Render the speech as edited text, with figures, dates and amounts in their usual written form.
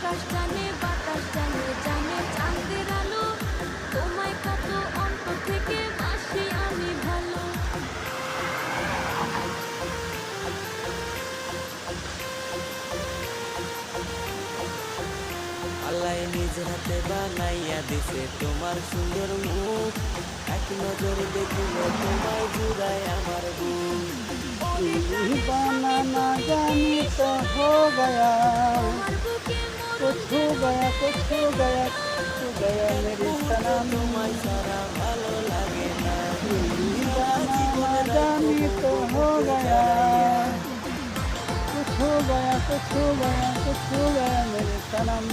আকাশ টানে বাতাস টানে জানে চাঁদের আলো, তোমায় কত অন্তর থেকে বাসি আমি ভালো। আল্লাহ নিজ হাতে বানাইয়া দিছে তোমার সুন্দর মুখ, এক নজর দেখিলে তোমায় জুড়ায় আমার বুক। ওরে প্রাণের दीवाना স্বামী ना তুমি जाने যদি तो हो সত্যি, गया, তোমার বুকে মরণ कुछ हो যেন गया, कुछ हो হয়ে गया, যায়। कुछ हो गया এক मेरे মুহূর্ত सनम। তোমায় ছাড়া ভালো লাগে না, সারা दीवाना জীবন ना রাখবো जाने तो हो বুকে गया, জড়াইয়া। कुछ हो गया, कुछ हो गया, कुछ हो गया मेरे सनम।